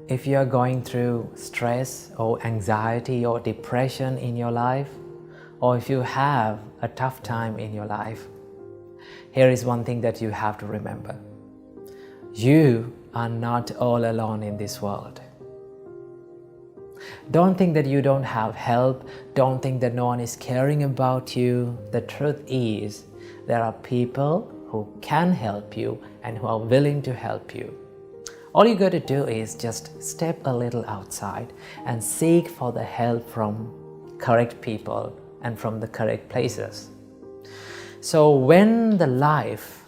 If you are going through stress or anxiety or depression in your life, or if you have a tough time in your life, here is one thing that you have to remember. You are not all alone in this world. Don't think that you don't have help. Don't think that no one is caring about you. The truth is, there are people who can help you and who are willing to help you. All you got to do is just step a little outside and seek for the help from correct people and from the correct places. So when the life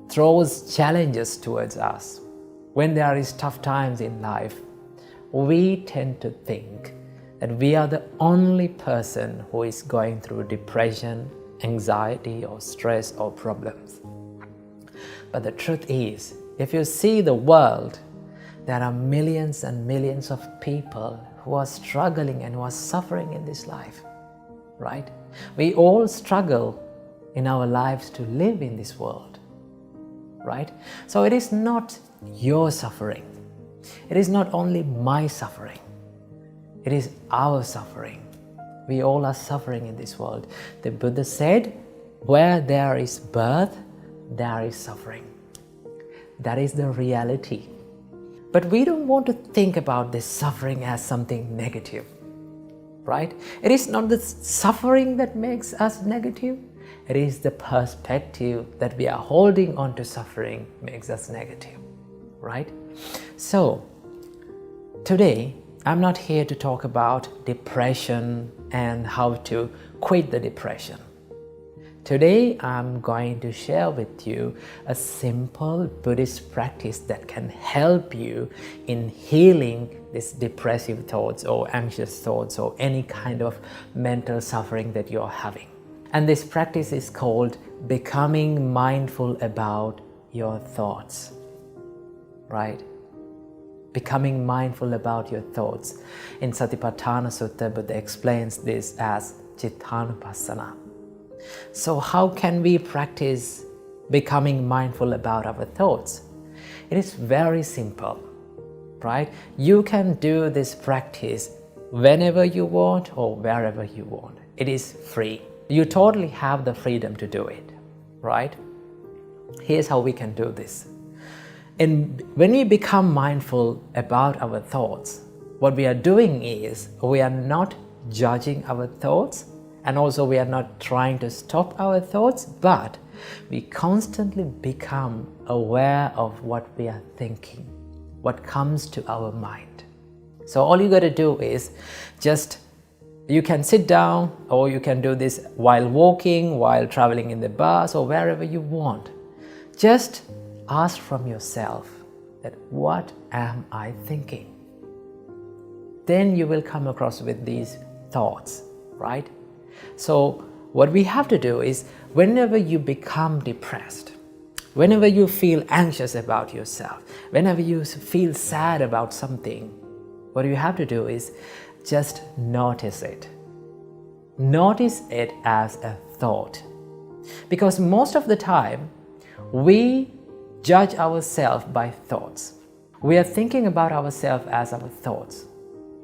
throws challenges towards us, when there is tough times in life, we tend to think that we are the only person who is going through depression, anxiety or stress or problems. But the truth is, if you see the world, there are millions and millions of people who are struggling and who are suffering in this life, right? We all struggle in our lives to live in this world, right? So it is not your suffering. It is not only my suffering. It is our suffering. We all are suffering in this world. The Buddha said, where there is birth, there is suffering. That is the reality. But we don't want to think about this suffering as something negative, right? It is not the suffering that makes us negative. It is the perspective that we are holding on to suffering makes us negative, right? So, today, I'm not here to talk about depression and how to quit the depression. Today, I'm going to share with you a simple Buddhist practice that can help you in healing these depressive thoughts or anxious thoughts or any kind of mental suffering that you're having. And this practice is called becoming mindful about your thoughts, right? Becoming mindful about your thoughts. In Satipatthana Sutta, Buddha explains this as Cittanupassana. So how can we practice becoming mindful about our thoughts? It is very simple, right? You can do this practice whenever you want or wherever you want. It is free. You totally have the freedom to do it, right? Here's how we can do this. And when we become mindful about our thoughts, what we are doing is we are not judging our thoughts, and also we are not trying to stop our thoughts, but we constantly become aware of what we are thinking, what comes to our mind. So all you got to do is you can sit down, or you can do this while walking, while traveling in the bus, or wherever you want. Just ask from yourself that what am I thinking? Then you will come across with these thoughts, right? So what we have to do is whenever you become depressed, whenever you feel anxious about yourself, whenever you feel sad about something, what you have to do is just notice it. Notice it as a thought. Because most of the time, we judge ourselves by thoughts. We are thinking about ourselves as our thoughts.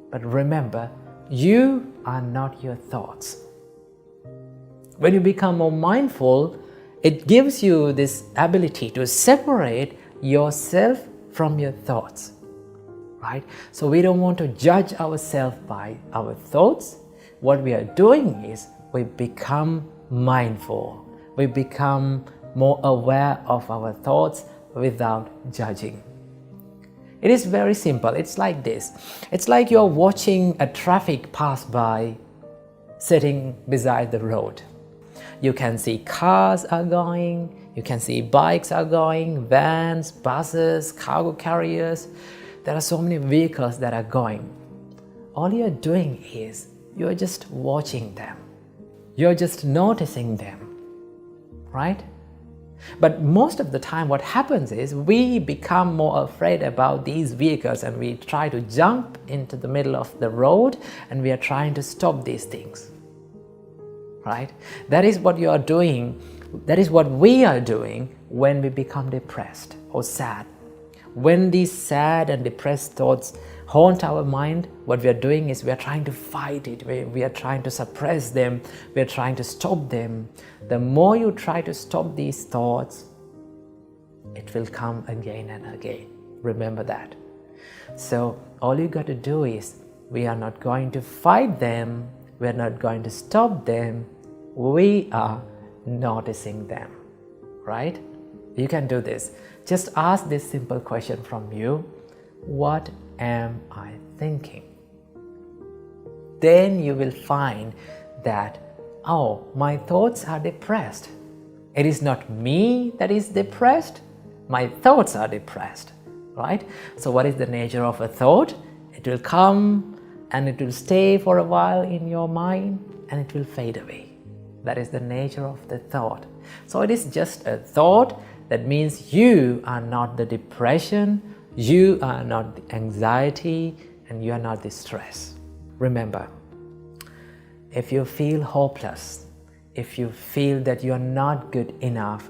But remember, you are not your thoughts. When you become more mindful, it gives you this ability to separate yourself from your thoughts, right? So we don't want to judge ourselves by our thoughts. What we are doing is we become mindful. We become more aware of our thoughts without judging. It is very simple. It's like this. It's like you're watching a traffic pass by sitting beside the road. You can see cars are going, you can see bikes are going, vans, buses, cargo carriers. There are so many vehicles that are going. All you're doing is you're just watching them. You're just noticing them, right? But most of the time what happens is we become more afraid about these vehicles and we try to jump into the middle of the road and we are trying to stop these things, right? That is what you are doing. That is what we are doing when we become depressed or sad. When these sad and depressed thoughts haunt our mind, what we are doing is we are trying to fight it, we are trying to suppress them, we are trying to stop them. The more you try to stop these thoughts, it will come again and again. Remember that. So all you got to do is, we are not going to fight them, we are not going to stop them, we are noticing them, right? You can do this. Just ask this simple question from you: what am I thinking? Then you will find that, oh, my thoughts are depressed. It is not me that is depressed, my thoughts are depressed, right? So what is the nature of a thought? It will come and it will stay for a while in your mind and it will fade away. That is the nature of the thought. So it is just a thought. That means you are not the depression, you are not the anxiety, and you are not the stress. Remember, if you feel hopeless, if you feel that you are not good enough,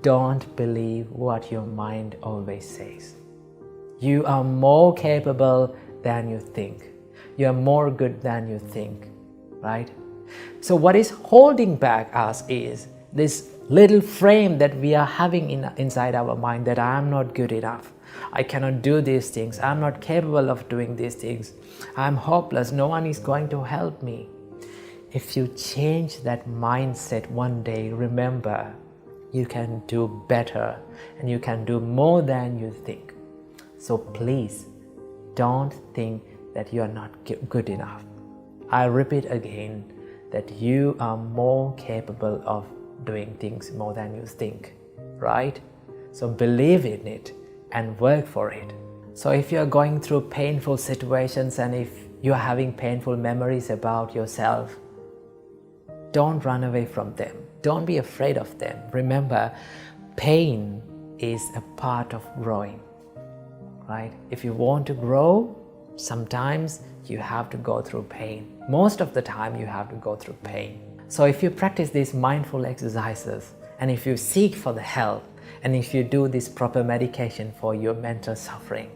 don't believe what your mind always says. You are more capable than you think. You are more good than you think, right? So what is holding back us is this little frame that we are having inside our mind, that I am not good enough, I cannot do these things, I am not capable of doing these things, I am hopeless, no one is going to help me. If you change that mindset one day, remember, you can do better and you can do more than you think. So please don't think that you are not good enough. I repeat again that you are more capable of doing things more than you think, right? So believe in it and work for it. So if you are going through painful situations and if you are having painful memories about yourself, don't run away from them. Don't be afraid of them. Remember, pain is a part of growing, right? If you want to grow, sometimes you have to go through pain. Most of the time you have to go through pain. So if you practice these mindful exercises, and if you seek for the help, and if you do this proper medication for your mental suffering,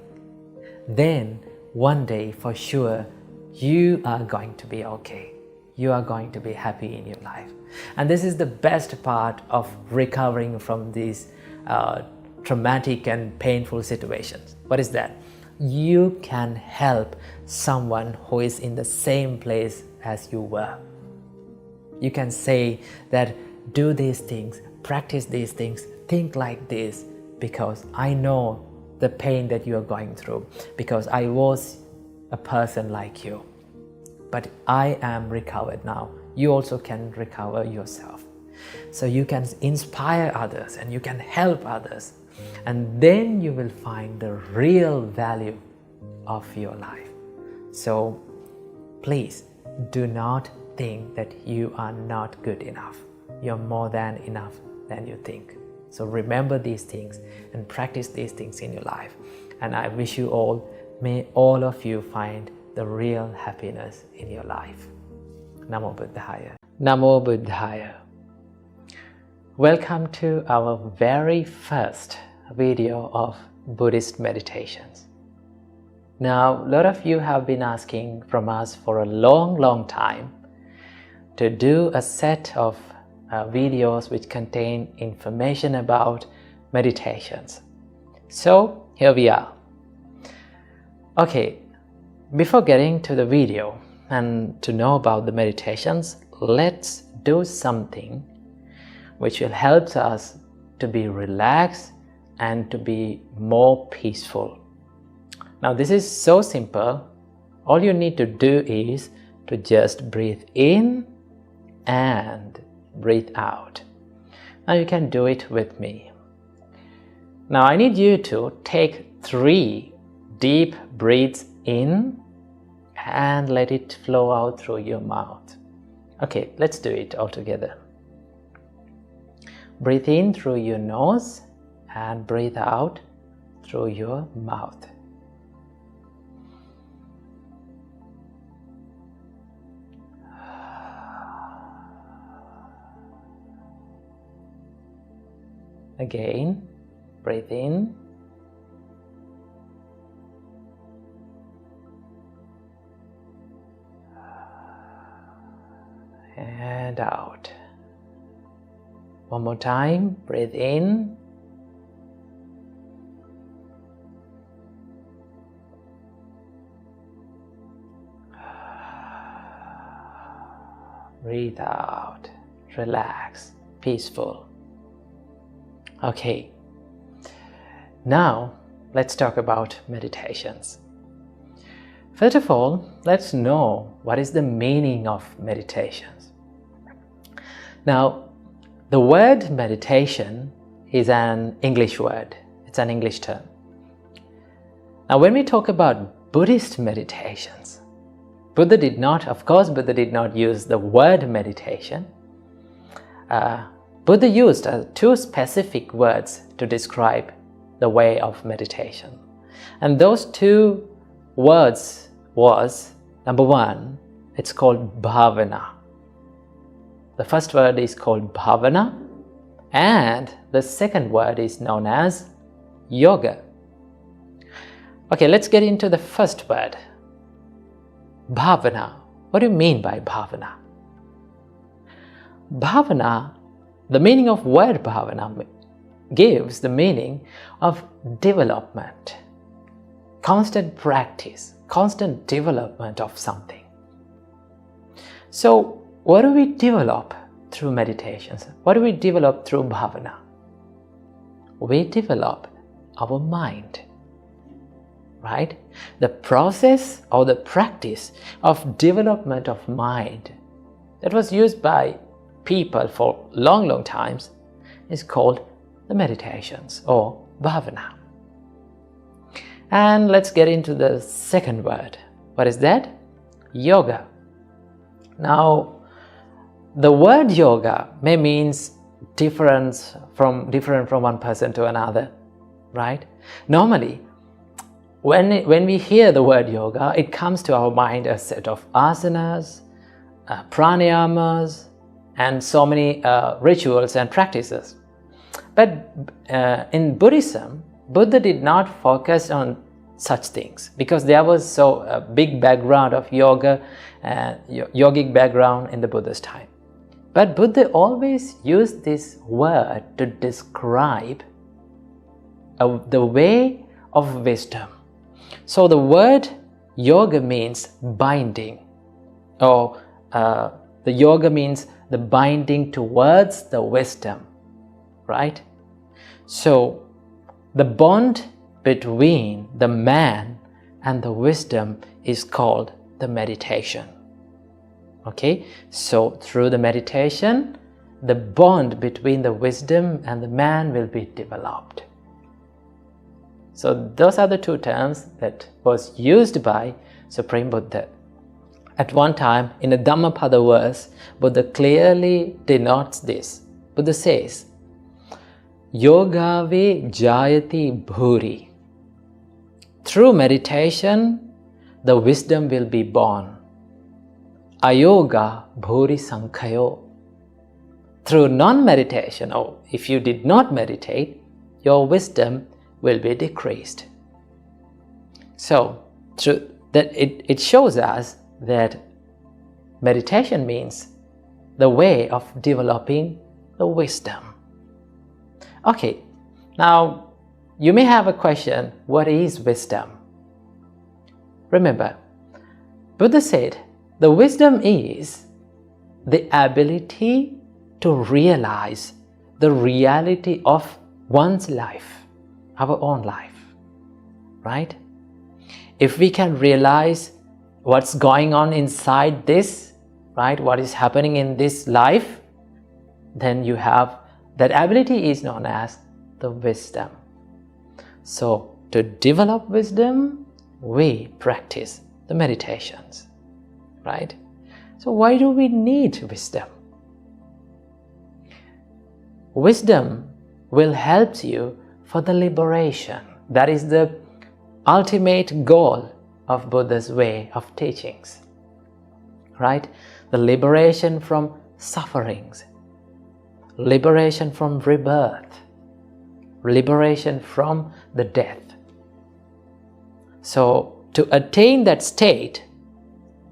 then one day for sure you are going to be okay. You are going to be happy in your life. And this is the best part of recovering from these traumatic and painful situations. What is that? You can help someone who is in the same place as you were. You can say that, do these things, practice these things, think like this, because I know the pain that you are going through, because I was a person like you. But I am recovered now. You also can recover yourself. So you can inspire others and you can help others. And then you will find the real value of your life. So please do not think that you are not good enough. You're more than enough than you think. So remember these things and practice these things in your life. And I wish you all, may all of you find the real happiness in your life. Namo Buddhaya. Namo Buddhaya. Welcome to our very first video of Buddhist meditations. Now, a lot of you have been asking from us for a long time to do a set of videos which contain information about meditations. So here we are. Okay, before getting to the video and to know about the meditations, let's do something which will help us to be relaxed and to be more peaceful. Now this is so simple. All you need to do is to just breathe in and breathe out. Now you can do it with me. Now I need you to take 3 deep breaths in and let it flow out through your mouth. Okay, let's do it all together. Breathe in through your nose and breathe out through your mouth. Again, breathe in and out. One more time, breathe in. Breathe out, relax, peaceful. Okay, now let's talk about meditations. First of all, let's know what is the meaning of meditations. Now, the word meditation is an English word. It's an English term. Now, when we talk about Buddhist meditations, Buddha did not use the word meditation. Buddha used two specific words to describe the way of meditation. And those two words was, number one, it's called bhavana. The first word is called bhavana, and the second word is known as yoga. Okay, let's get into the first word. Bhavana. What do you mean by bhavana? Bhavana, the meaning of word bhavana gives the meaning of development, constant practice, constant development of something. So, what do we develop through meditations? What do we develop through bhavana? We develop our mind, right? The process or the practice of development of mind that was used by people for long times is called the meditations or bhavana. And let's get into the second word. What is that? Yoga. Now, the word yoga may means different from one person to another, right? Normally, when we hear the word yoga, it comes to our mind a set of asanas, pranayamas, and so many rituals and practices. But in Buddhism, Buddha did not focus on such things because there was so a big background of yoga and yogic background in the Buddha's time. But Buddha always used this word to describe the way of wisdom. So the word yoga means binding, or the yoga means the binding towards the wisdom, right? So the bond between the man and the wisdom is called the meditation. Okay, so through the meditation, the bond between the wisdom and the man will be developed. So those are the two terms that was used by Supreme Buddha. At one time, in the Dhammapada verse, Buddha clearly denotes this. Buddha says, Yogave jayati bhuri. Through meditation, the wisdom will be born. Ayoga bhuri sankhayo. Through non-meditation, or if you did not meditate, your wisdom will be decreased. So, through that it shows us that meditation means the way of developing the wisdom. Okay, now you may have a question, what is wisdom? Remember, Buddha said, the wisdom is the ability to realize the reality of one's life, our own life, right? If we can realize what's going on inside this, right, what is happening in this life, then you have, that ability is known as the wisdom. So, to develop wisdom, we practice the meditations. Right? So why do we need wisdom? Wisdom will help you for the liberation. That is the ultimate goal of Buddha's way of teachings. Right? The liberation from sufferings, liberation from rebirth, liberation from the death. So to attain that state,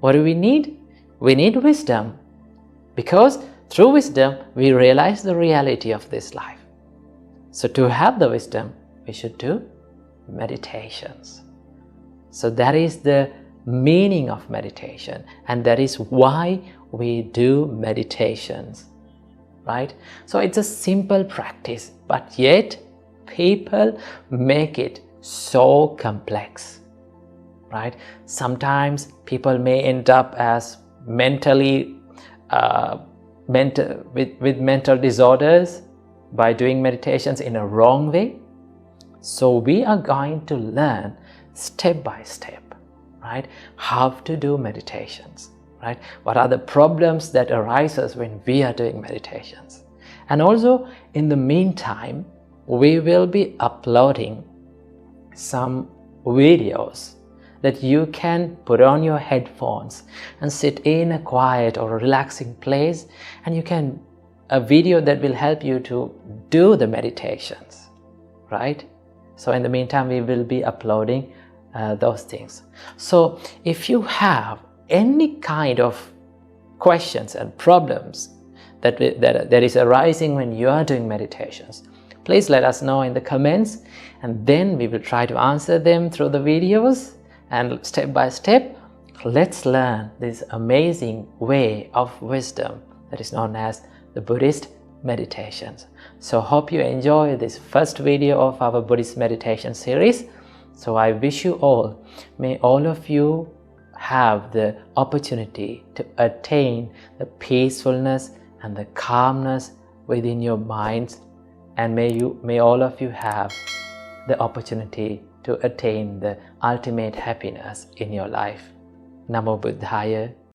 what do we need? We need wisdom. Because through wisdom, we realize the reality of this life. So to have the wisdom, we should do meditations. So that is the meaning of meditation, and that is why we do meditations, right? So it's a simple practice, but yet people make it so complex, right? Sometimes people may end up as mentally with mental disorders by doing meditations in a wrong way. So we are going to learn step by step, right, how to do meditations, right? What are the problems that arises when we are doing meditations? And also, in the meantime, we will be uploading some videos that you can put on your headphones and sit in a quiet or a relaxing place, and you can a video that will help you to do the meditations, right? So in the meantime, we will be uploading those things. So if you have any kind of questions and problems that is arising when you are doing meditations, please let us know in the comments, and then we will try to answer them through the videos. And step by step, let's learn this amazing way of wisdom that is known as the Buddhist meditations. So hope you enjoy this first video of our Buddhist meditation series. So I wish you all, may all of you have the opportunity to attain the peacefulness and the calmness within your minds, and may all of you have the opportunity to attain the ultimate happiness in your life. Namo Buddhaya.